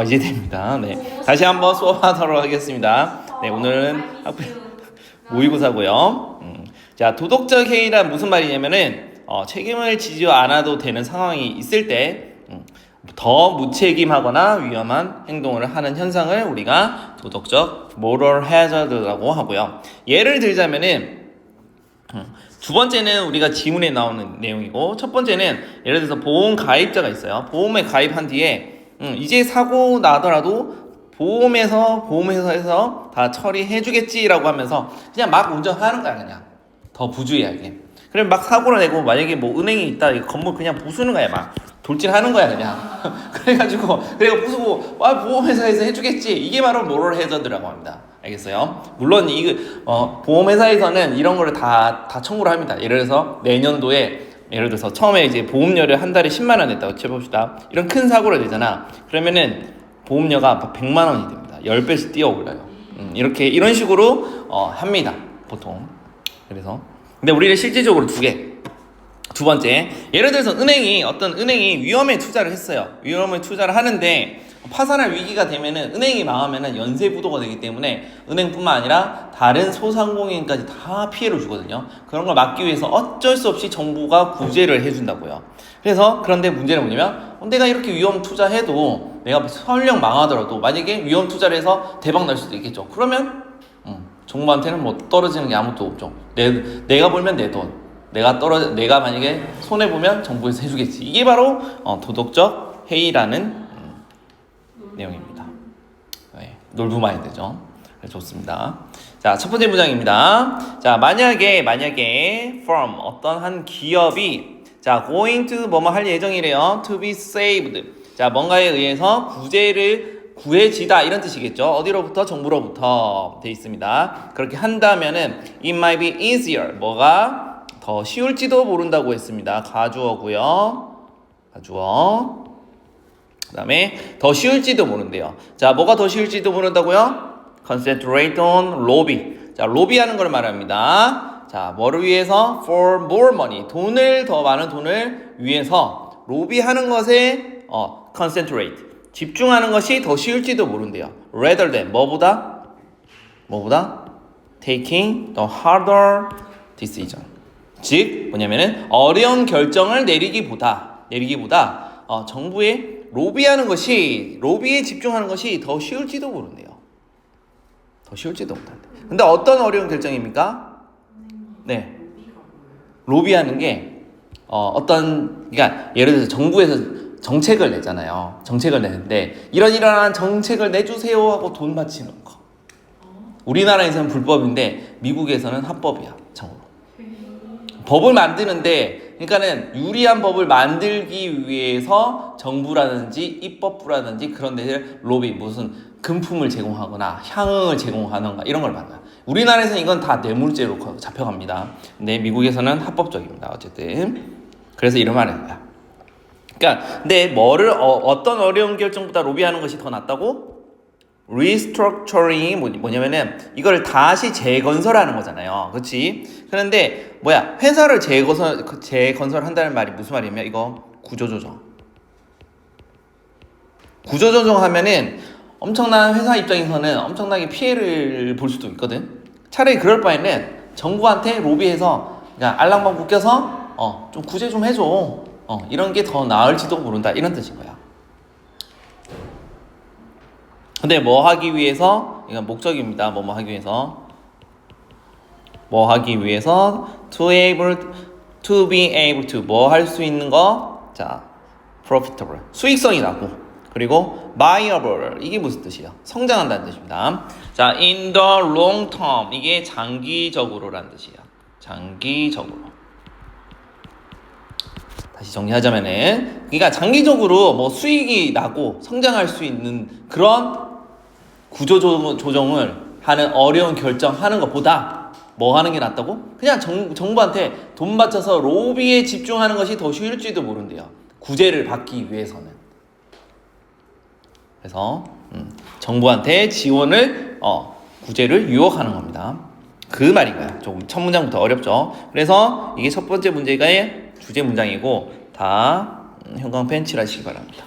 이해됩니다. 네. 다시 한번 수업하도록 하겠습니다. 네, 오늘은 모의고사고요. 자, 도덕적 해이란 무슨 말이냐면은 책임을 지지 않아도 되는 상황이 있을 때 더 무책임하거나 위험한 행동을 하는 현상을 우리가 도덕적 moral hazard라고 하고요. 예를 들자면은 두 번째는 우리가 지문에 나오는 내용이고, 첫 번째는 예를 들어서 보험 가입자가 있어요. 보험에 가입한 뒤에 이제 사고 나더라도 보험회사에서 다 처리해주겠지라고 하면서 그냥 막 운전하는 거야. 그냥 더 부주의하게. 그래 막 사고를 내고, 만약에 뭐 은행이 있다, 건물 그냥 부수는 거야. 막 돌진하는 거야 그냥. 그래가지고 부수고 보험회사에서 해주겠지. 이게 바로 모럴 해저드라고 합니다. 알겠어요? 물론 보험회사에서는 이런 거를 다 청구를 합니다. 예를 들어서 내년도에, 예를 들어서 처음에 이제 보험료를 한 달에 10만 원 냈다고 쳐봅시다. 이런 큰 사고를 내잖아. 그러면은 보험료가 100만 원이 됩니다. 10배씩 뛰어 올라요. 이런 식으로 합니다. 보통. 그래서 근데 우리는 실질적으로 두 번째, 예를 들어서 어떤 은행이 위험에 투자를 했어요. 위험에 투자를 하는데 파산할 위기가 되면은, 은행이 망하면은 연쇄부도가 되기 때문에 은행뿐만 아니라 다른 소상공인까지 다 피해를 주거든요. 그런 걸 막기 위해서 어쩔 수 없이 정부가 구제를 해준다고요. 그런데 문제는 뭐냐면, 내가 이렇게 위험 투자해도 내가 설령 망하더라도 만약에 위험 투자를 해서 대박 날 수도 있겠죠. 그러면 정부한테는 뭐 떨어지는 게 아무것도 없죠. 내가 벌면 내 돈, 내가 만약에 손해 보면 정부에서 해주겠지. 이게 바로 도덕적 해이라는 내용입니다. 네, 놀부 마인드죠. 좋습니다. 자, 첫 번째 문장입니다. 자, 만약에 firm, 어떤 한 기업이 going to 뭐뭐 할 예정이래요. to be saved. 자, 뭔가에 의해서 구해지다, 이런 뜻이겠죠. 어디로부터? 정부로부터 돼 있습니다. 그렇게 한다면은 it might be easier, 뭐가 더 쉬울지도 모른다고 했습니다. 가주어고요. 가주어. 그 다음에 더 쉬울지도 모른대요. 자, 뭐가 더 쉬울지도 모른다고요? Concentrate on lobby. 자, 로비하는 걸 말합니다. 자, 뭐를 위해서? For more money. 더 많은 돈을 위해서 로비하는 것에 concentrate. 집중하는 것이 더 쉬울지도 모른대요. Rather than 뭐보다? Taking the harder decision. 즉 뭐냐면은 어려운 결정을 내리기보다 정부에 로비에 집중하는 것이 더 쉬울지도 모른대요. 더 쉬울지도 못한대. 근데 어떤 어려운 결정입니까? 네, 로비하는 게 그러니까 예를 들어서 정부에서 정책을 내잖아요. 정책을 내는데 이러한 정책을 내주세요 하고 돈 바치는 거. 우리나라에서는 불법인데 미국에서는 합법이야. 참고로. 법을 만드는데, 그러니까는 유리한 법을 만들기 위해서 정부라든지 입법부라든지 그런 데를 무슨 금품을 제공하거나 향응을 제공하는가, 이런 걸 받아요. 우리나라에서는 이건 다 뇌물죄로 잡혀갑니다. 근데 미국에서는 합법적입니다. 어쨌든. 그래서 이런 말을 합니다. 그러니까 근데 어떤 어려운 결정보다 로비하는 것이 더 낫다고? 리스트럭처링이 뭐냐면은 이걸 다시 재건설하는 거잖아요. 그렇지? 그런데 회사를 재건설한다는 말이 무슨 말이냐면, 이거 구조조정 하면은 엄청난, 회사 입장에서는 엄청나게 피해를 볼 수도 있거든. 차라리 그럴 바에는 정부한테 로비해서, 그러니까 알랑방구 껴서 좀 구제 좀 해줘. 이런 게 더 나을지도 모른다, 이런 뜻인 거야. 근데 뭐 하기 위해서? 이건 목적입니다. 뭐 하기 위해서? to be able to 뭐 할 수 있는 거? 자, profitable, 수익성이 나고, 그리고 viable, 이게 무슨 뜻이에요? 성장한다는 뜻입니다. 자, in the long term, 이게 장기적으로라는 뜻이에요. 장기적으로. 다시 정리하자면은, 그러니까 장기적으로 뭐 수익이 나고 성장할 수 있는 그런 구조조정을 하는 어려운 결정하는 것보다 뭐 하는 게 낫다고? 그냥 정부한테 돈 바쳐서 로비에 집중하는 것이 더 쉬울지도 모른대요. 구제를 받기 위해서는. 그래서 정부한테 지원을 구제를 유혹하는 겁니다. 그 말인가요? 조금 첫 문장부터 어렵죠. 그래서 이게 첫 번째 문제가의 주제 문장이고, 다 형광펜 칠하시기 바랍니다.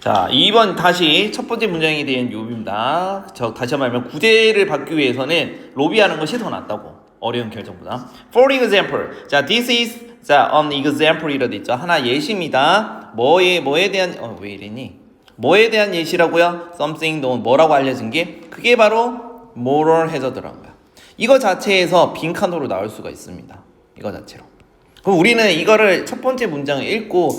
자, 2번 다시 첫 번째 문장에 대한 요입니다. 다시 한번 말하면 구제를 받기 위해서는 로비하는 것이 더 낫다고. 어려운 결정보다. For example. 자, this is an example이라 돼 있죠. 하나 예시입니다. 뭐에 대한 왜 이러니? 뭐에 대한 예시라고요? Something known. 뭐라고 알려진 게 그게 바로 moral hazard라는 거야. 이거 자체에서 빈칸으로 나올 수가 있습니다. 이거 자체로. 그럼 우리는 이거를 첫 번째 문장을 읽고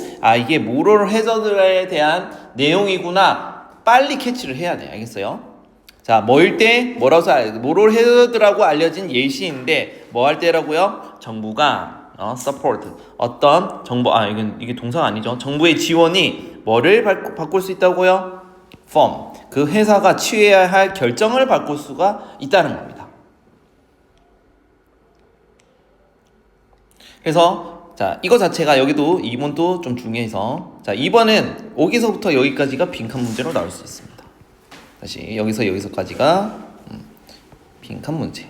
이게 moral hazard에 대한 내용이구나 빨리 캐치를 해야 돼. 알겠어요? 자, 뭐일 때 뭐라고 써야 돼? moral hazard라고 알려진 예시인데 뭐 할 때라고요? 정부가 support 어떤 정부 이게 동사가 아니죠. 정부의 지원이 뭐를 바꿀 수 있다고요? firm 그 회사가 취해야 할 결정을 바꿀 수가 있다는 겁니다. 그래서 자, 이거 자체가 여기도 2번도 좀 중요해서 자, 2번은 여기서부터 여기까지가 빈칸 문제로 나올 수 있습니다. 다시 여기서까지가 빈칸 문제.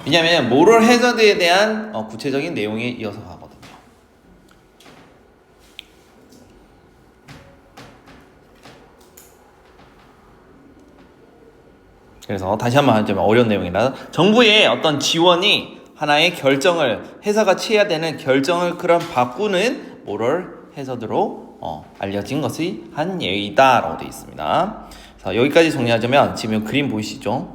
왜냐하면 모럴 해저드에 대한 구체적인 내용에 이어서 가거든요. 그래서 다시 한번 하자면 어려운 내용이라 정부의 어떤 지원이 하나의 결정을 회사가 취해야 되는 결정을 그럼 바꾸는 모럴 해저드로 알려진 것이 한 예이다라고 되어 있습니다. 그래서 여기까지 정리하자면 지금 그림 보이시죠?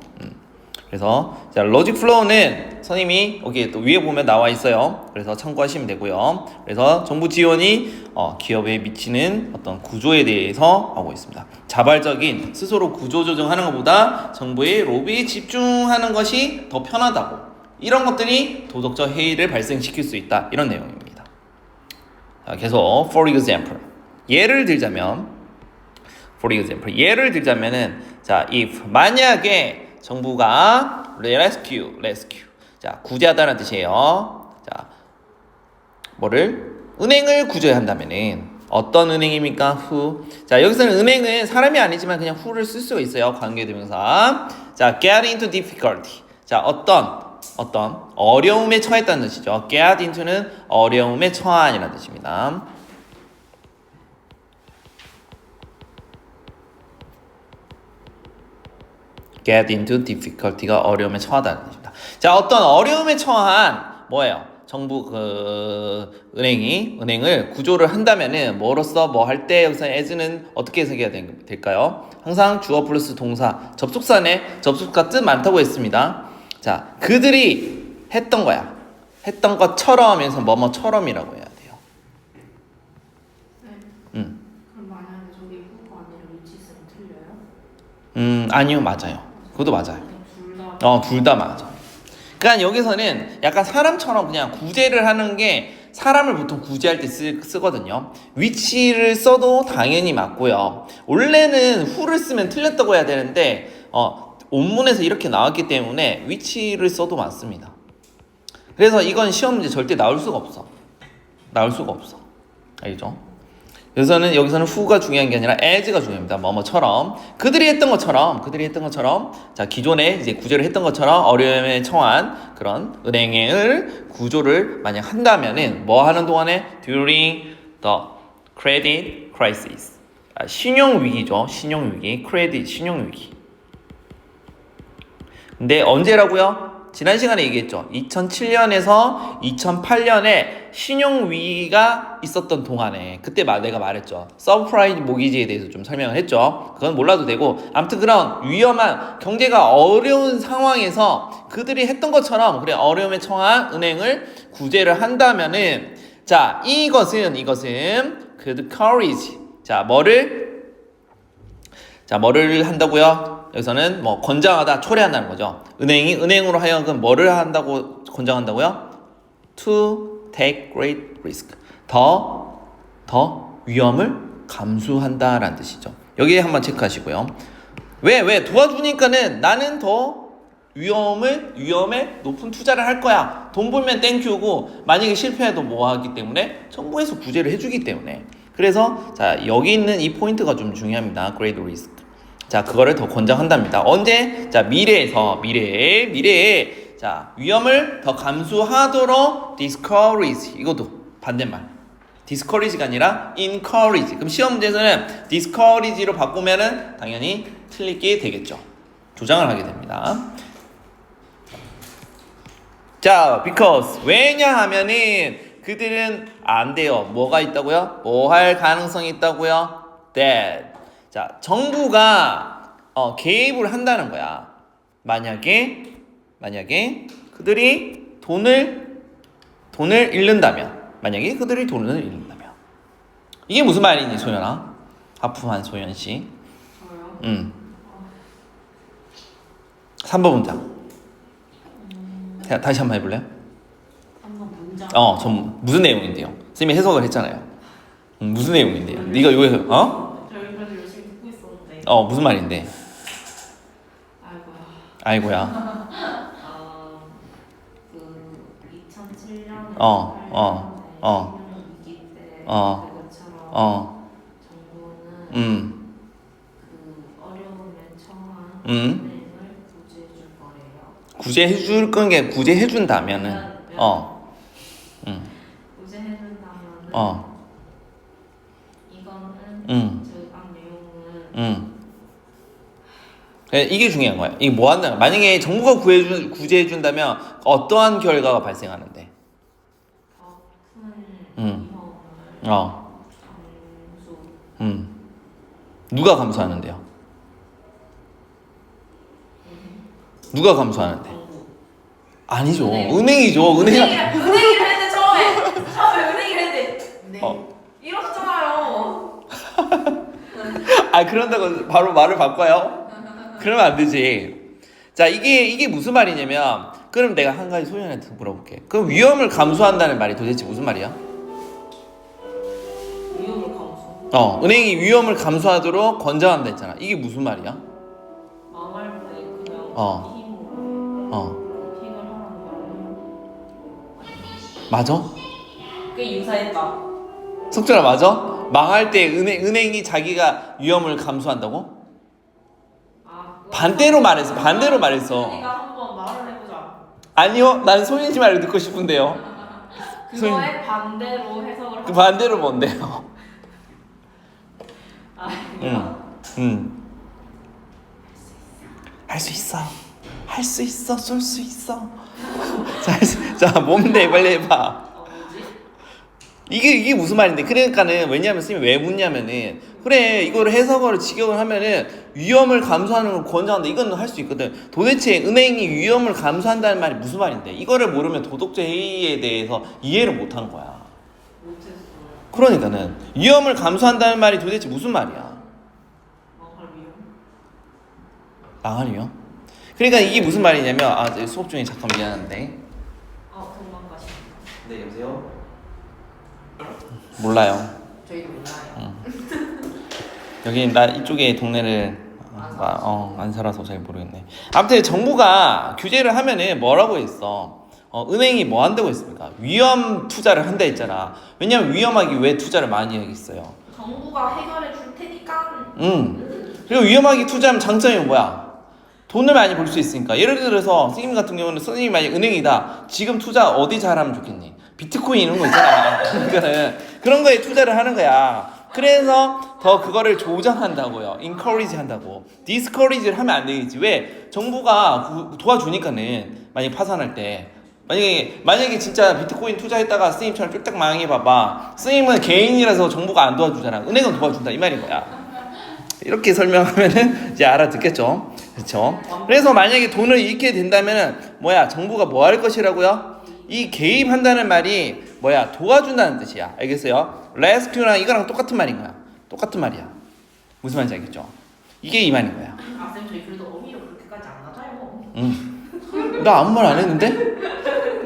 그래서 자, 로직 플로우는 선생님이 여기 또 위에 보면 나와 있어요. 그래서 참고하시면 되고요. 그래서 정부 지원이 기업에 미치는 어떤 구조에 대해서 하고 있습니다. 자발적인 스스로 구조 조정하는 것보다 정부의 로비에 집중하는 것이 더 편하다고. 이런 것들이 도덕적 해이를 발생시킬 수 있다. 이런 내용입니다. 자, 계속 for example 예를 들자면은 자, if 만약에 정부가 rescue 자, 구제하다는 뜻이에요. 자, 은행을 구조해야 한다면은 어떤 은행입니까? who. 자, 여기서는 은행은 사람이 아니지만 그냥 who를 쓸 수가 있어요. 관계대명사. 자, get into difficulty. 자, 어떤 어려움에 처했다는 뜻이죠. get into는 어려움에 처한이라는 뜻입니다. get into difficulty가 어려움에 처하다는 뜻입니다. 자, 어떤 어려움에 처한 뭐예요? 정부 은행을 구조를 한다면은 뭐로써 뭐 할 때 여기서 as는 어떻게 해석해야 될까요? 항상 주어 플러스 동사 접속사네 접속사 뜻 많다고 했습니다. 자, 그들이 했던 거야. 했던 것처럼 해서 뭐뭐처럼이라고 해야 돼요. 네. 그럼 만약에 저기 후가 아니라 위치 있으면 틀려요? 아니요, 맞아요. 그것도 맞아요. 둘 다 맞아. 그러니까 여기서는 약간 사람처럼 그냥 구제를 하는 게 사람을 보통 구제할 때 쓰거든요. 위치를 써도 당연히 맞고요. 원래는 who를 쓰면 틀렸다고 해야 되는데 온문에서 이렇게 나왔기 때문에 위치를 써도 맞습니다. 그래서 이건 시험 문제 절대 나올 수가 없어. 알죠? 그래서는 여기서는 who가 중요한 게 아니라 as가 중요합니다. 뭐뭐처럼 그들이 했던 것처럼 자, 기존에 이제 구제를 했던 것처럼 어려움에 처한 그런 은행을 구조를 만약 한다면은 뭐 하는 동안에 during the credit crisis 신용 위기죠. 신용 위기. 근데 언제라고요? 지난 시간에 얘기했죠. 2007년에서 2008년에 신용위기가 있었던 동안에 그때 내가 말했죠. 서브프라임 모기지에 대해서 좀 설명을 했죠. 그건 몰라도 되고 아무튼 그런 위험한 경제가 어려운 상황에서 그들이 했던 것처럼 그래 어려움에 처한 은행을 구제를 한다면은 자, 이것은 그 courage 자, 뭐를 한다고요? 여기서는 뭐 권장하다, 초래한다는 거죠. 은행으로 하여금 뭐를 한다고 권장한다고요? To take great risk. 더 위험을 감수한다라는 뜻이죠. 여기에 한번 체크하시고요. 왜 도와주니까는 나는 더 위험에 높은 투자를 할 거야. 돈 벌면 땡큐고 만약에 실패해도 뭐 하기 때문에 정부에서 구제를 해주기 때문에. 그래서 자, 여기 있는 이 포인트가 좀 중요합니다. great risk. 자, 그거를 더 권장한답니다. 언제? 자, 미래에 자, 위험을 더 감수하도록 discourage. 이것도 반대말. discourage가 아니라 encourage. 그럼 시험 문제에서는 discourage로 바꾸면은 당연히 틀리게 되겠죠. 조장을 하게 됩니다. 자, because 왜냐하면은 그들은 안 돼요. 뭐가 있다고요? 뭐 할 가능성이 있다고요? that. 자, 정부가 개입을 한다는 거야. 만약에 그들이 돈을 잃는다면, 만약에 그들이 돈을 잃는다면, 이게 무슨 말이니, 소연아? 하품한 소연 씨. 저요? 3번 문장. 자, 다시 한번 해볼래요? 한번 문장. 무슨 내용인데요? 선생님이 해석을 했잖아요. 무슨 내용인데요? 네가 이거 저희 그래도 열심히 듣고 있었는데. 무슨 말인데? 아이고야. 그 2007년에 위기 때 그것처럼 정부는 그 어려움에 처한 은행을 구제해줄 거래요. 구제해줄 건 게 구제해준다면은 구제해준다면은 이거는 즉각 내용은 이게 중요한 거야. 이게 뭐 한다? 만약에 정부가 구제해준다면 어떠한 결과가 발생하는데? 큰 위험을 감수. 누가 감수하는데요? 누가 감수하는데? 아니죠. 은행이죠. 은행이라 했는데 처음에 은행이라 했는데 이렇잖아요. 그런다고 바로 말을 바꿔요? 그러면 안 되지. 자, 이게 무슨 말이냐면, 그럼 내가 한 가지 소연한테 물어볼게. 그럼 위험을 감수한다는 말이 도대체 무슨 말이야? 위험을 감수. 은행이 위험을 감수하도록 권장한다 했잖아. 이게 무슨 말이야? 망할 때 그냥 힘으로 힘을 하라는 말이에요. 맞아? 그게 유사했다. 석준아, 맞아? 망할 때 은행이 자기가 위험을 감수한다고? 반대로 말했어. 우리가 한번 말을 해보자. 아니요, 난 소연이 말을 듣고 싶은데요. 그거에 반대로 해석을. 그 반대로 뭔데요? 할 수 있어, 쏠 수 있어. 자, 뭔데? 빨리 해봐. 뭐지? 이게 무슨 말인데? 그러니까는 왜냐면 선생님이 왜 묻냐면은, 그래, 이거를 해석을 직역을 하면은 위험을 감수하는 걸 권장한다. 이건 할 수 있거든. 도대체 은행이 위험을 감수한다는 말이 무슨 말인데? 이거를 모르면 도덕적 해이에 대해서 이해를 못한 거야. 못했어요. 그러니까는 위험을 감수한다는 말이 도대체 무슨 말이야? 망할 위험? 그러니까 이게 무슨 말이냐면, 수업 중에 잠깐 미안한데. 도망가시네. 네, 여보세요? 몰라요. 저희도 몰라요. 여기 나 이쪽에 동네를 안 살아서 잘 모르겠네. 아무튼 정부가 규제를 하면은 뭐라고 했어? 은행이 뭐 한다고 했습니까? 위험 투자를 한다 했잖아. 왜냐면 위험하기 왜 투자를 많이 하겠어요? 정부가 해결해 줄 테니까. 그리고 위험하게 투자하면 장점이 뭐야? 돈을 많이 벌 수 있으니까. 예를 들어서 선생님 같은 경우는 선생님이 만약 은행이다. 지금 투자 어디 잘하면 좋겠니? 비트코인 이런 거 있잖아. 그러니까는 그런 거에 투자를 하는 거야. 그래서 더 그거를 조장한다고요. encourage 한다고. discourage를 하면 안 되겠지. 왜? 정부가 도와주니까는 만약 파산할 때 만약에 진짜 비트코인 투자했다가 스님처럼 쫄딱 망해봐봐. 스님은 개인이라서 정부가 안 도와주잖아. 은행은 도와준다 이 말인 거야. 이렇게 설명하면은 이제 알아듣겠죠. 그렇죠? 그래서 만약에 돈을 잃게 된다면은 정부가 뭐 할 것이라고요? 이 개입한다는 말이 도와준다는 뜻이야. 알겠어요? 레스큐랑 이거랑 똑같은 말인 거야. 똑같은 말이야. 무슨 말인지 알겠죠? 이게 이 말인 거야. 쌤 저희 그래도 어미로 그렇게까지 안 맞아요. 나 아무 말 안 했는데?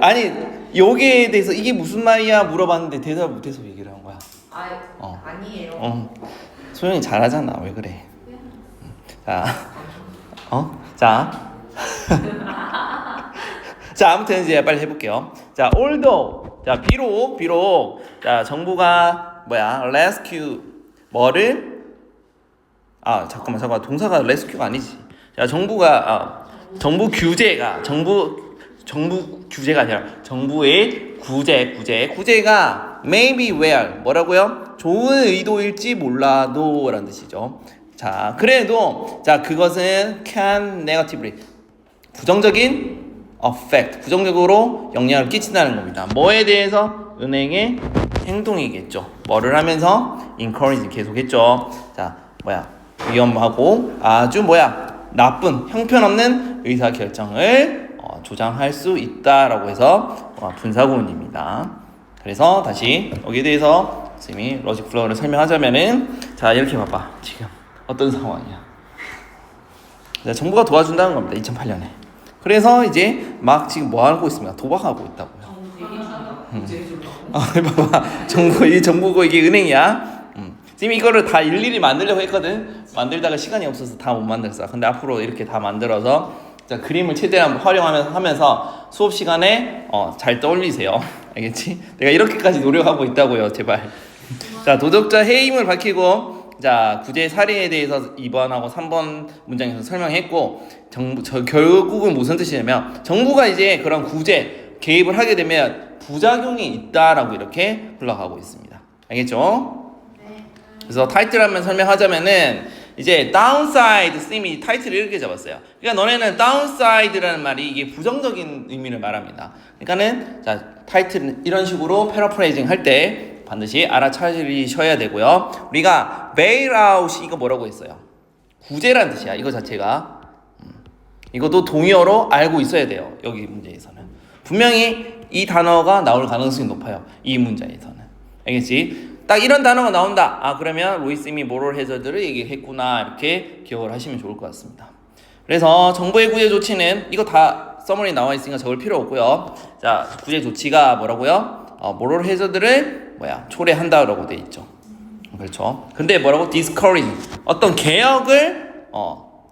아니 여기에 대해서 이게 무슨 말이야 물어봤는데 대답 못해서 얘기를 한 거야. 아니에요. 소연이 잘하잖아. 왜 그래? 자, 아무튼 이제 빨리 해볼게요. 자, although, 자 비록, 자 정부가 rescue 뭐를? 잠깐만 동사가 rescue가 아니지. 자, 정부 규제가 정부 규제가 아니라 정부의 구제가 maybe where 뭐라고요? 좋은 의도일지 몰라도 라는 뜻이죠. 자, 그래도 자 그것은 can negatively 부정적인 effect 부정적으로 영향을 끼친다는 겁니다. 뭐에 대해서? 은행의 행동이겠죠. 뭐를 하면서 encourage 계속했죠. 자, 위험하고 아주 나쁜 형편없는 의사 결정을 조장할 수 있다라고 해서 분사구문입니다. 그래서 다시 여기에 대해서 선생님이 로직 플로우를 설명하자면은 자 이렇게 봐봐. 지금 어떤 상황이야? 자, 정부가 도와준다는 겁니다. 2008년에. 그래서 이제 막 지금 뭐 하고 있습니까? 도박하고 있다고요. 봐봐. 정부고 이게 은행이야. 지금 이거를 다 일일이 만들려고 했거든. 만들다가 시간이 없어서 다 못 만들었어. 근데 앞으로 이렇게 다 만들어서 자, 그림을 최대한 활용하면서 수업 시간에 잘 떠올리세요. 알겠지? 내가 이렇게까지 노력하고 있다고요. 제발. 자, 도덕자 해임을 밝히고 자, 구제 사례에 대해서 2번하고 3번 문장에서 설명했고 결국은 무슨 뜻이냐면 정부가 이제 그런 구제 개입을 하게 되면 부작용이 있다라고 이렇게 흘러가고 있습니다. 알겠죠? 네. 그래서 타이틀 한번 설명하자면은 이제 downside 쌤이 타이틀을 이렇게 잡았어요. 그러니까 너네는 downside라는 말이 이게 부정적인 의미를 말합니다. 그러니까는 자 타이틀은 이런 식으로 패러프레이징 할 때 반드시 알아차리셔야 되고요. 우리가 bailout이 이거 뭐라고 했어요? 구제라는 뜻이야. 이거 자체가 이것도 동의어로 알고 있어야 돼요. 여기 문제에서는 분명히 이 단어가 나올 가능성이 높아요. 이 문제에서는 알겠지? 딱 이런 단어가 나온다. 아 그러면 로이스님이 모럴 해저드를 얘기했구나 이렇게 기억을 하시면 좋을 것 같습니다. 그래서 정부의 구제 조치는 이거 다 서머리 나와 있으니까 적을 필요 없고요. 자 구제 조치가 뭐라고요? 모럴 해저드를 초래한다라고 돼 있죠. 그렇죠. 근데 뭐라고? discourage 어떤 개혁을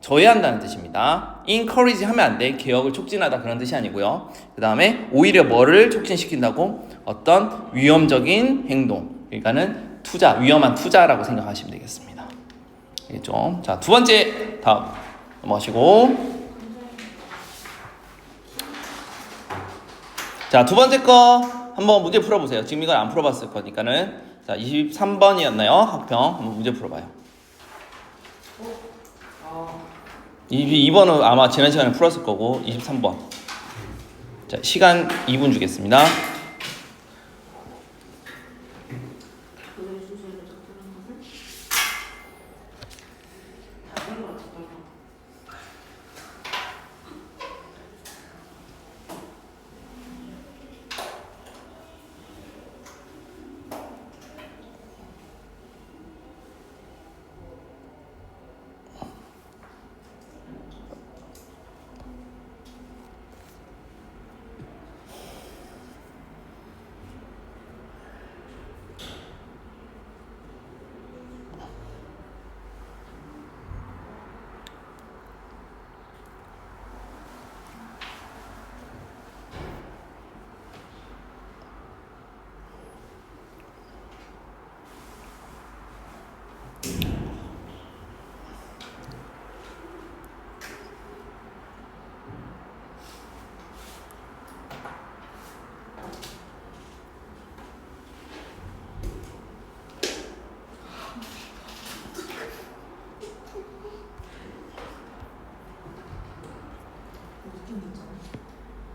저해한다는 뜻입니다. encourage 하면 안 돼. 개혁을 촉진하다 그런 뜻이 아니고요. 그 다음에 오히려 뭐를 촉진시킨다고? 어떤 위험적인 행동. 그러니까는 투자, 위험한 투자라고 생각하시면 되겠습니다. 알겠죠? 자, 두 번째 다음 넘어가시고. 자, 두 번째 거 한번 문제 풀어보세요. 지금 이걸 안 풀어봤을 거니까는. 자, 23번이었나요? 학평. 한번 문제 풀어봐요. 22번은 아마 지난 시간에 풀었을 거고 23번. 자, 시간 2분 주겠습니다.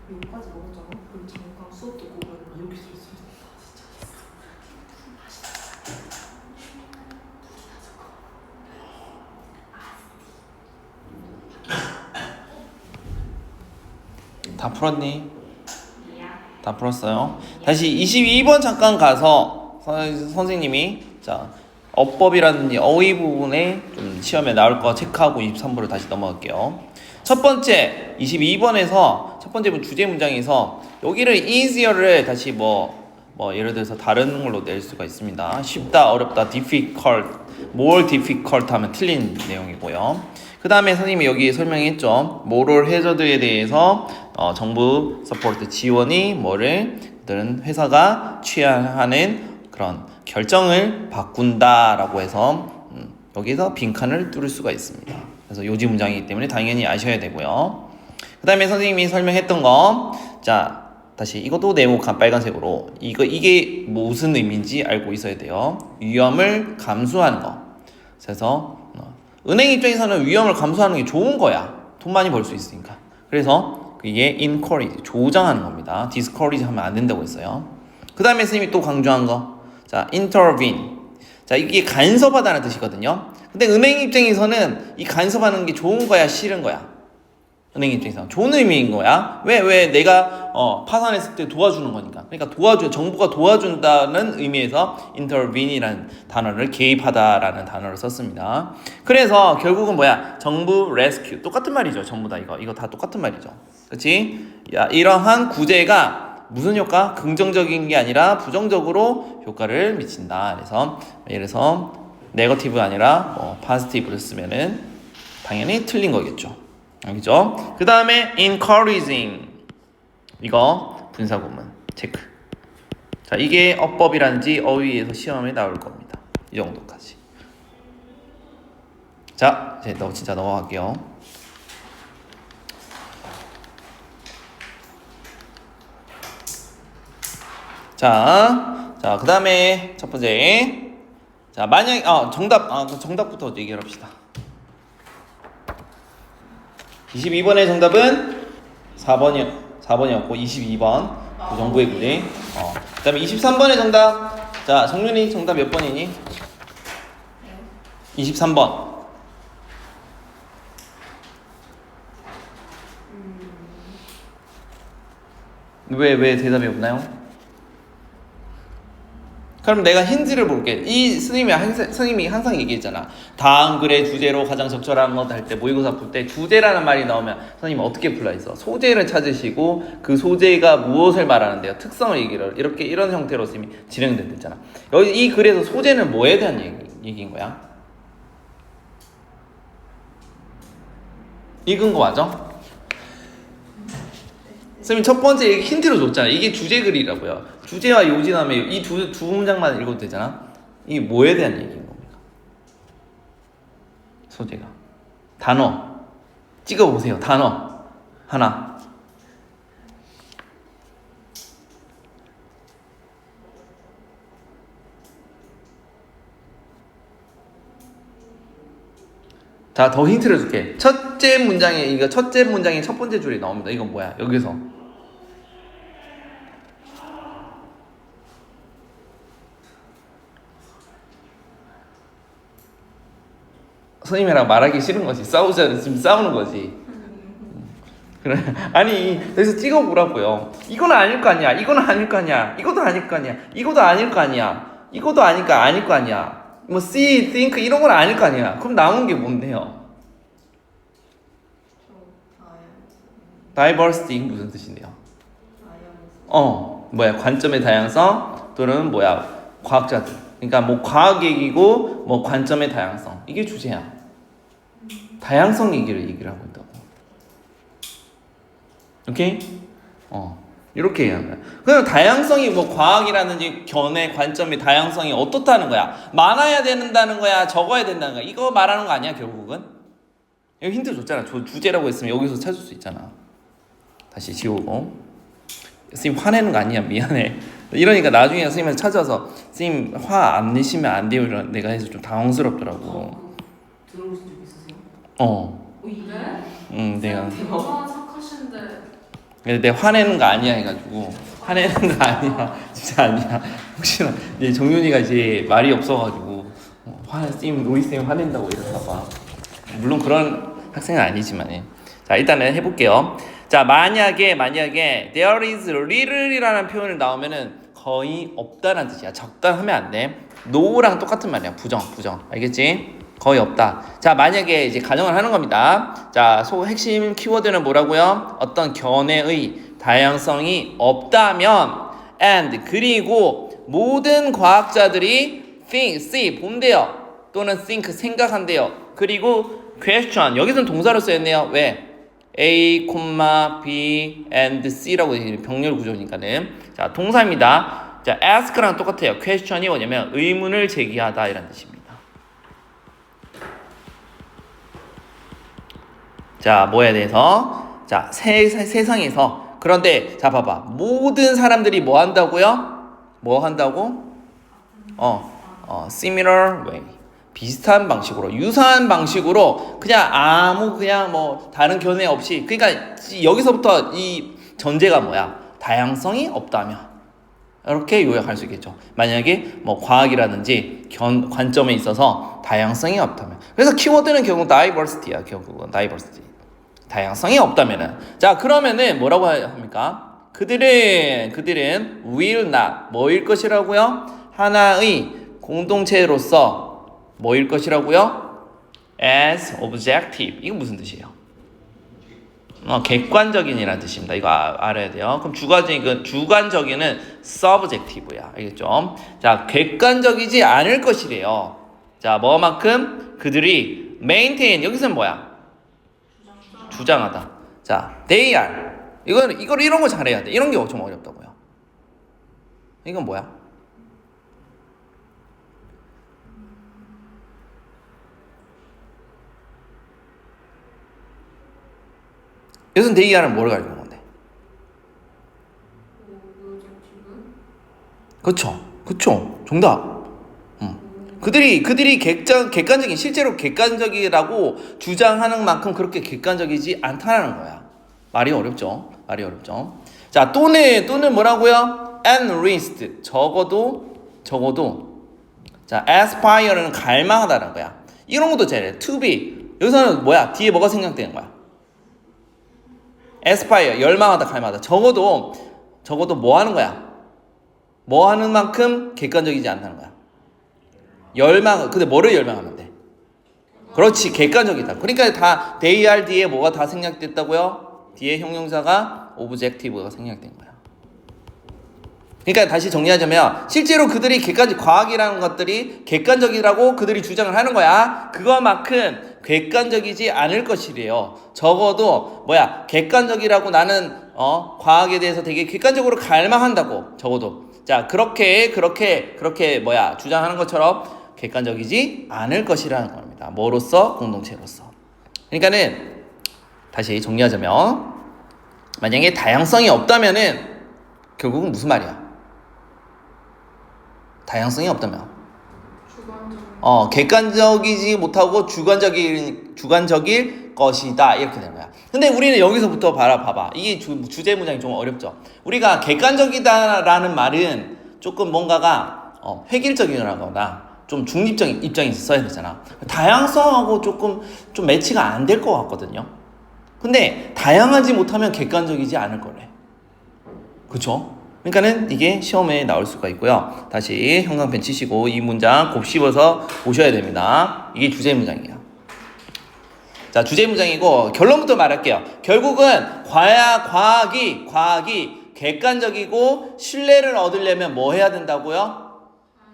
여기까지 먹었잖아. 그럼 잠깐 수업 듣고 가면 이렇게 될 수 있어. 다 풀었니? 다 풀었어요. 다시 22번 잠깐 가서 선생님이 자 어법이라든지 어휘 부분에 좀 시험에 나올 거 체크하고 23번으로 다시 넘어갈게요. 첫 번째 22번에서 첫 번째 주제 문장에서 여기를 easier를 다시 뭐 예를 들어서 다른 걸로 낼 수가 있습니다. 쉽다, 어렵다, difficult, more difficult 하면 틀린 내용이고요. 그 다음에 선생님이 여기 설명했죠. moral hazard에 대해서 정부 서포트 지원이 뭐를 그들은 회사가 취하는 그런 결정을 바꾼다라고 해서 여기서 빈칸을 뚫을 수가 있습니다. 그래서 요지 문장이기 때문에 당연히 아셔야 되고요. 그 다음에 선생님이 설명했던 거, 자, 다시 이것도 네모칸 빨간색으로 이게 무슨 의미인지 알고 있어야 돼요. 위험을 감수하는 거. 그래서 은행 입장에서는 위험을 감수하는 게 좋은 거야. 돈 많이 벌 수 있으니까. 그래서 이게 encourage, 조장하는 겁니다. discourage 하면 안 된다고 했어요. 그 다음에 선생님이 또 강조한 거, 자, intervene. 자, 이게 간섭하다는 뜻이거든요. 근데 은행 입장에서는 이 간섭하는 게 좋은 거야, 싫은 거야? 은행 입장에서 좋은 의미인 거야. 왜 내가 파산했을 때 도와주는 거니까. 그러니까 정부가 도와준다는 의미에서 intervene이라는 단어를, 개입하다라는 단어를 썼습니다. 그래서 결국은 뭐야? 정부 rescue, 똑같은 말이죠. 전부 다 이거 다 똑같은 말이죠. 그렇지? 이러한 구제가 무슨 효과? 긍정적인 게 아니라 부정적으로 효과를 미친다. 그래서 예를 들어서 네거티브가 아니라 포지티브를 쓰면은 당연히 틀린 거겠죠. 알겠죠? 그 다음에 encouraging, 이거 분사구문 체크. 자, 이게 어법이라든지 어휘에서 시험에 나올 겁니다. 이 정도까지. 자, 이제 진짜 넘어갈게요. 자, 그 다음에 첫 번째. 자, 만약 정답부터 얘기를 합시다. 22번의 정답은 4번이었고 22번 정부의 구제. 그 다음에 23번의 정답. 자, 정윤이 정답 몇 번이니? 23번. 왜 대답이 없나요? 그럼 내가 힌트를 볼게. 선생님이 항상 얘기했잖아. 다음 글의 주제로 가장 적절한 것 할 때, 모의고사 풀 때 주제라는 말이 나오면 선생님 어떻게 풀라 했어? 소재를 찾으시고 그 소재가 무엇을 말하는데요? 특성을 얘기를 이런 형태로 선생님이 진행됐잖아. 여기 이 글에서 소재는 뭐에 대한 얘기인 거야? 읽은 거 맞아? 선생님 첫 번째 힌트로 줬잖아. 이게 주제 글이라고요. 주제와 요지 다음에 이 두 문장만 읽어도 되잖아. 이게 뭐에 대한 얘기인 겁니까? 소재가. 단어. 찍어보세요. 단어. 하나. 자, 더 힌트를 줄게. 첫째 문장의 첫 번째 줄이 나옵니다. 이건 뭐야? 여기서. 선생님이랑 말하기 싫은 거지. 지금 싸우는 거지. 그래. 아니, 여기서 찍어보라고요. 이거는 아닐 거 아니야. 이거는 아닐 거 아니야. 이것도 아닐 거 아니야. 이것도 아닐 거 아니야. 이것도 아니까 아닐 거 아니야. 뭐 see, think 이런 건 아닐 거 아니야. 그럼 남은 게 뭔데요? diversity 무슨 뜻인데요? 관점의 다양성 또는 과학자들. 그러니까 뭐 과학 얘기고 뭐 관점의 다양성. 이게 주제야. 다양성 얘기를 하고 있다고. 오케이? 이렇게 얘기하는 거야. 그럼 다양성이 뭐 과학이라든지 견해, 관점의 다양성이 어떻다는 거야? 많아야 된다는 거야? 적어야 된다는 거야? 이거 말하는 거 아니야, 결국은? 여기 힌트 줬잖아. 주제라고 했으면 여기서 찾을 수 있잖아. 다시 지우고. 선생님 화내는 거 아니야, 미안해. 이러니까 나중에 선생님한테 찾아서 선생님 화 안 내시면 안 돼요. 내가 해서 좀 당황스럽더라고. 들어보신 적 있으세요? 응, 내가. 착하신데. 근데 내가 화내는 거 아니야 해가지고 화내는 거 아니야, 진짜 아니야. 혹시나 이제 정윤이가 이제 말이 없어가지고 선생님 로이 쌤 화낸다고 이럴까봐. 물론 그런 학생은 아니지만. 자, 일단은 해볼게요. 자, 만약에 there is little이라는 표현을 나오면은 거의 없다는 뜻이야. 적다 하면 안 돼. no랑 똑같은 말이야. 부정. 알겠지? 거의 없다. 자, 만약에 이제 가정을 하는 겁니다. 자, 핵심 키워드는 뭐라고요? 어떤 견해의 다양성이 없다면 and 그리고 모든 과학자들이 see 본대요. 또는 think 생각한대요. 그리고 question 여기서는 동사로 쓰였네요. 왜? A, B, and C라고 병렬 구조니까는. 자, 동사입니다. 자, ask랑 똑같아요. question이 뭐냐면 의문을 제기하다 이란 뜻입니다. 자, 뭐에 대해서? 자, 세상에서. 그런데 자 봐봐. 모든 사람들이 뭐 한다고요? 뭐 한다고? similar way. 비슷한 방식으로, 유사한 방식으로 그냥 뭐 다른 견해 없이. 그러니까 여기서부터 이 전제가 뭐야? 다양성이 없다면. 이렇게 요약할 수 있겠죠. 만약에 뭐 과학이라든지 관점에 있어서 다양성이 없다면. 그래서 키워드는 결국 diversity야. 결국은 diversity. 다양성이 없다면은. 자, 그러면은 뭐라고 합니까? 그들은 will not 뭐일 것이라고요? 하나의 공동체로서 뭐일 것이라고요? as objective. 이거 무슨 뜻이에요? 객관적인이라는 뜻입니다. 이거 알아야 돼요. 그럼 주관적인은 subjective야. 알겠죠? 자, 객관적이지 않을 것이래요. 자, 뭐만큼? 그들이 maintain. 여기서는 뭐야? 주장하다. 자, they are. 이런 거 잘해야 돼. 이런 게 좀 어렵다고요. 이건 뭐야? 여기서 they are는 뭘 가리는 건데? 그쵸. 정답. 그들이 객관적인, 실제로 객관적이라고 주장하는 만큼 그렇게 객관적이지 않다라는 거야. 말이 어렵죠. 자, 또는 뭐라고요? at least. 적어도. 자, aspire는 갈망하다라는 거야. 이런 것도 잘해. to be. 여기서는 뭐야? 뒤에 뭐가 생략되는 거야? aspire, 열망하다, 갈망하다. 적어도 뭐 하는 거야? 뭐 하는 만큼 객관적이지 않다는 거야. 근데 뭐를 열망하면 돼? 그렇지, 객관적이다. 그러니까 다 they are 뒤에 뭐가 다 생략됐다고요? 뒤에 형용사가 objective가 생략된 거야. 그러니까 다시 정리하자면 실제로 그들이 과학이라는 것들이 객관적이라고 그들이 주장을 하는 거야. 그거만큼 객관적이지 않을 것이래요. 적어도 객관적이라고 나는 과학에 대해서 되게 객관적으로 갈망한다고. 적어도 자 그렇게 주장하는 것처럼 객관적이지 않을 것이라는 겁니다. 뭐로서? 공동체로서. 그러니까는 다시 정리하자면 만약에 다양성이 없다면은 결국은 무슨 말이야? 다양성이 없다면 객관적이지 못하고 주관적일 것이다 이렇게 되는 거야. 근데 우리는 여기서부터 봐봐. 이게 주제 문장이 좀 어렵죠. 우리가 객관적이다라는 말은 조금 뭔가가 획일적이거나 좀 중립적인 입장에서 써야 되잖아. 다양성하고 좀 매치가 안 될 것 같거든요. 근데 다양하지 못하면 객관적이지 않을 거래. 그쵸? 그러니까는 이게 시험에 나올 수가 있고요. 다시 형광펜 치시고 이 문장 곱씹어서 보셔야 됩니다. 이게 주제 문장이에요. 자, 주제 문장이고 결론부터 말할게요. 결국은 과학이 객관적이고 신뢰를 얻으려면 뭐 해야 된다고요?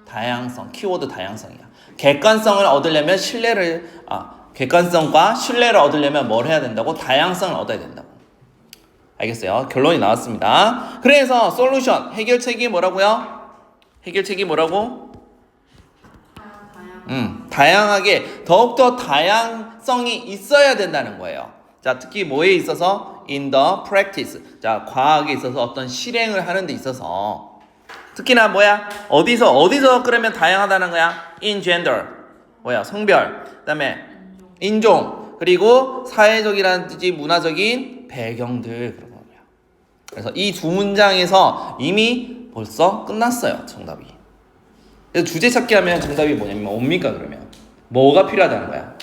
다양성, 키워드 다양성이야. 객관성과 신뢰를 얻으려면 뭘 해야 된다고? 다양성을 얻어야 된다고. 알겠어요? 결론이 나왔습니다. 그래서 솔루션, 해결책이 뭐라고요? 다양하게, 더욱더 다양성이 있어야 된다는 거예요. 자, 특히 뭐에 있어서? in the practice. 자, 과학에 있어서 어떤 실행을 하는 데 있어서. 특히나 어디서 그러면 다양하다는 거야? in gender. 성별. 그 다음에 인종. 그리고 사회적이라든지 문화적인 배경들. 그런 거예요. 그래서 이 두 문장에서 이미 벌써 끝났어요. 정답이. 그래서 주제 찾기 하면 정답이 뭡니까 그러면? 뭐가 필요하다는 거야?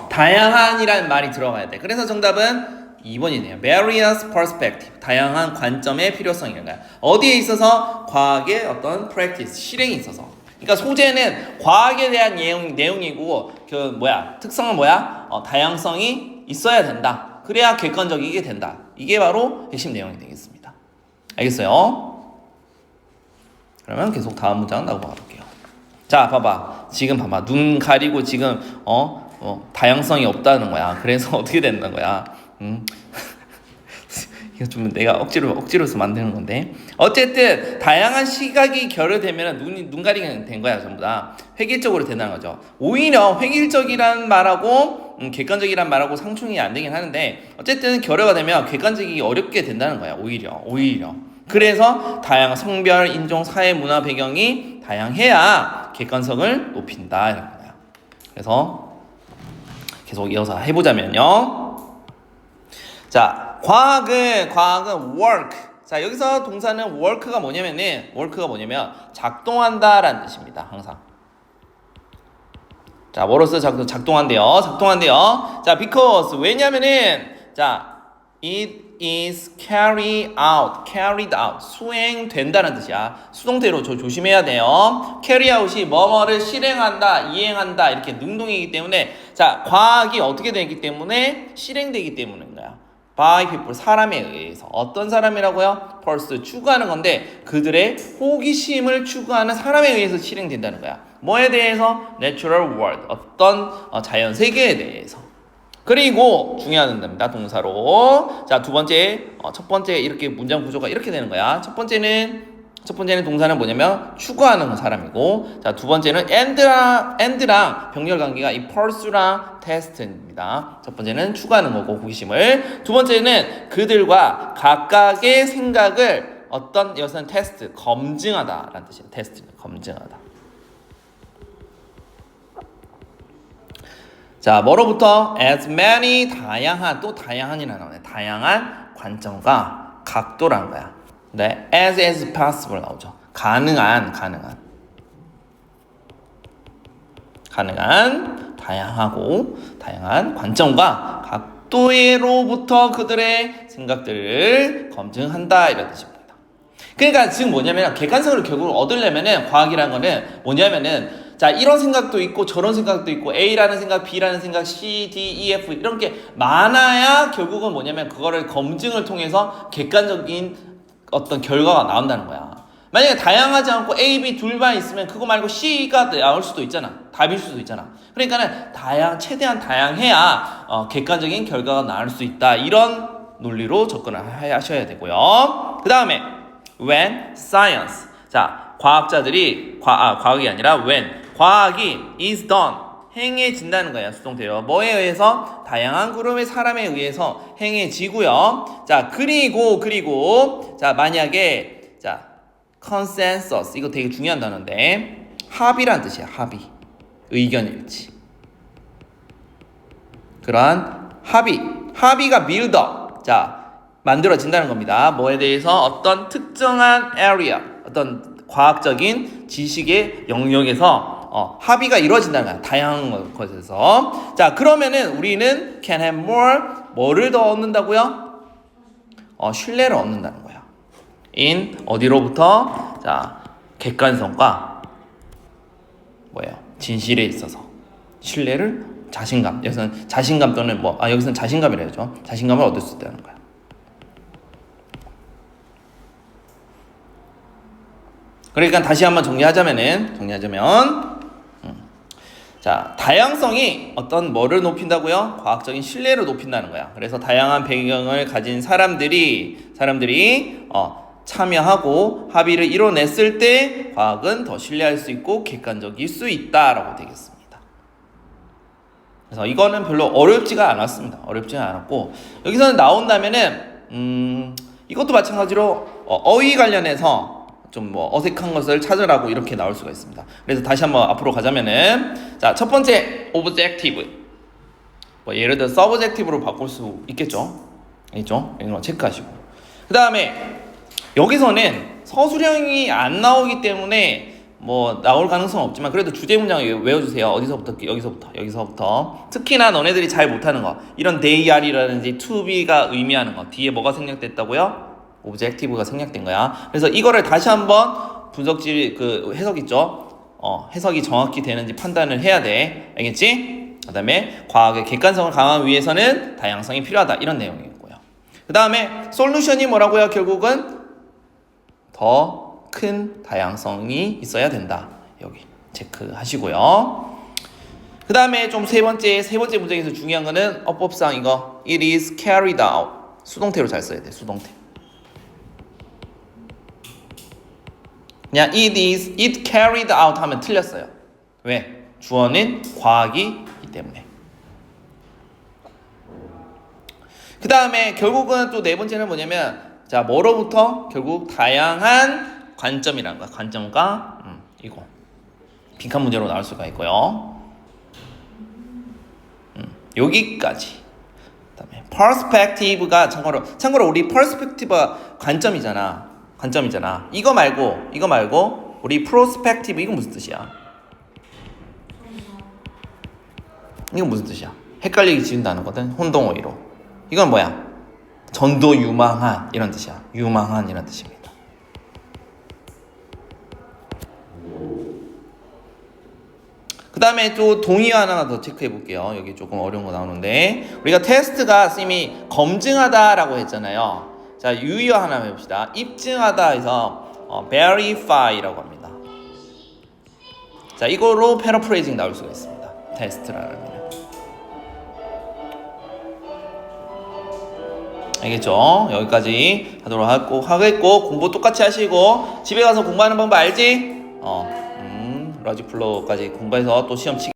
다양한이라는 말이 들어가야 돼. 그래서 정답은 2번이네요. Various perspective. 다양한 관점의 필요성이라는 거야. 어디에 있어서? 과학의 어떤 practice, 실행이 있어서. 그러니까 소재는 과학에 대한 내용이고 특성은 다양성이 있어야 된다. 그래야 객관적이게 된다. 이게 바로 핵심 내용이 되겠습니다. 알겠어요? 그러면 계속 다음 문장 넘어가볼게요. 자, 지금 봐봐. 눈 가리고 지금 다양성이 없다는 거야. 그래서 어떻게 된다는 거야? 이거 좀 내가 억지로서 만드는 건데. 어쨌든 다양한 시각이 결여되면 눈 가리게 된 거야. 전부 다 획일적으로 된다는 거죠. 오히려 획일적이라는 말하고 객관적이란 말하고 상충이 안 되긴 하는데 어쨌든 결여가 되면 객관적이기 어렵게 된다는 거야. 오히려. 그래서 다양한 성별, 인종, 사회, 문화 배경이 다양해야 객관성을 높인다 이런 거야. 그래서 계속 이어서 해보자면요. 자, 과학은 work. 자, 여기서 동사는 work가 뭐냐면 작동한다라는 뜻입니다. 항상. 자, 뭐로써 작동한대요. 자, because 왜냐면은 자, it is carried out 수행된다는 뜻이야. 수동태로 조심해야 돼요. carry out이 뭐뭐를 실행한다, 이행한다 이렇게 능동이기 때문에 자, 과학이 어떻게 되기 때문에 실행되기 때문인 거야. by people 사람에 의해서 어떤 사람이라고요? first 추구하는 건데 그들의 호기심을 추구하는 사람에 의해서 실행된다는 거야. 뭐에 대해서? natural world 어떤 자연 세계에 대해서. 그리고 중요한 겁니다. 동사로. 자, 첫 번째 이렇게 문장 구조가 이렇게 되는 거야. 첫 번째는 동사는 뭐냐면 추구하는 사람이고, 자, 두 번째는 and랑 병렬 관계가 이 pursue랑 test입니다. 첫 번째는 추구하는 거고 호기심을, 두 번째는 그들과 각각의 생각을 어떤 여기서는 테스트 검증하다라는 뜻이에요. 테스트 검증하다. 자, 뭐로부터? as many 다양한이라 나오네. 다양한 관점과 각도라는 거야. 네, as possible 나오죠. 가능한 다양한 관점과 각도로부터 그들의 생각들을 검증한다 이런 뜻입니다. 그러니까 지금 뭐냐면 객관성을 결국 얻으려면은 과학이라는 거는 뭐냐면은 자, 이런 생각도 있고 저런 생각도 있고 A라는 생각, B라는 생각, C, D, E, F 이런 게 많아야 결국은 뭐냐면 그거를 검증을 통해서 객관적인 어떤 결과가 나온다는 거야. 만약에 다양하지 않고 A, B 둘만 있으면 그거 말고 C가 나올 수도 있잖아. 답일 수도 있잖아. 그러니까는 최대한 다양해야 객관적인 결과가 나올 수 있다. 이런 논리로 접근을 하셔야 되고요. 그 다음에 when science. 자, 과학이 아니라 when 과학이 is done 행해진다는 거예요. 수동태요. 뭐에 의해서? 다양한 그룹의 사람에 의해서 행해지고요. 자, 그리고 자, 만약에 자, consensus 이거 되게 중요한 단어인데 합의란 뜻이야. 의견 일치. 그러한 합의가 build up. 자, 만들어진다는 겁니다. 뭐에 대해서? 어떤 특정한 area, 어떤 과학적인 지식의 영역에서 합의가 이루어진다는 거야. 다양한 것에서. 자, 그러면은 우리는 can have 뭐를 더 얻는다고요? 신뢰를 얻는다는 거야. in 어디로부터? 자, 객관성과 진실에 있어서 신뢰를 자신감. 여기서는 자신감 또는 여기서는 자신감이라 해야죠. 자신감을 얻을 수 있다는 거야. 그러니까 다시 한번 정리하자면 자, 다양성이 어떤 뭐를 높인다고요? 과학적인 신뢰를 높인다는 거야. 그래서 다양한 배경을 가진 사람들이 참여하고 합의를 이뤄냈을 때 과학은 더 신뢰할 수 있고 객관적일 수 있다라고 되겠습니다. 그래서 이거는 별로 어렵지가 않았고 여기서는 나온다면은 이것도 마찬가지로 어휘 관련해서 좀 어색한 것을 찾으라고 이렇게 나올 수가 있습니다. 그래서 다시 한번 앞으로 가자면은 자, 첫 번째 objective 예를 들어 subjective로 바꿀 수 있겠죠. 이런 거 체크하시고 그 다음에 여기서는 서술형이 안 나오기 때문에 나올 가능성은 없지만 그래도 주제 문장을 외워주세요. 여기서부터 특히나 너네들이 잘 못하는 거 이런 they are라든지 to be가 의미하는 거 뒤에 뭐가 생략됐다고요? 오브젝티브가 생략된 거야. 그래서 이거를 다시 한번 분석질 해석 있죠. 해석이 정확히 되는지 판단을 해야 돼. 알겠지? 그 다음에 과학의 객관성을 강화하기 위해서는 다양성이 필요하다. 이런 내용이고요. 그 다음에 솔루션이 뭐라고요? 결국은 더 큰 다양성이 있어야 된다. 여기 체크하시고요. 그 다음에 좀 세 번째 문장에서 중요한 거는 어법상 이거 it is carried out 수동태로 잘 써야 돼. 수동태. 그냥 it carried out 하면 틀렸어요. 왜? 주어는 과학이기 때문에. 그 다음에 결국은 또 네 번째는 뭐냐면 자 뭐로부터 결국 다양한 관점이라는 거야. 관점과 이거 빈칸 문제로 나올 수가 있고요. 여기까지. 그다음에 perspective가 참고로 우리 perspective가 관점이잖아. 이거 말고 우리 perspective 이건 무슨 뜻이야? 이건 무슨 뜻이야? 헷갈리게 지은다는 거든. 혼동어휘로. 이건 뭐야? 전도 유망한 이런 뜻이야. 유망한 이런 뜻입니다. 그 다음에 또 동의 하나 더 체크해 볼게요. 여기 조금 어려운 거 나오는데 우리가 테스트가 쌤이 검증하다라고 했잖아요. 자 유의어 하나 해봅시다. 입증하다 해서 verify라고 합니다. 자 이거로 패러프레이징 나올 수가 있습니다. 테스트라는 알겠죠? 여기까지 하도록 하겠고 공부 똑같이 하시고 집에 가서 공부하는 방법 알지? 러지 플로우까지 공부해서 또 시험 치기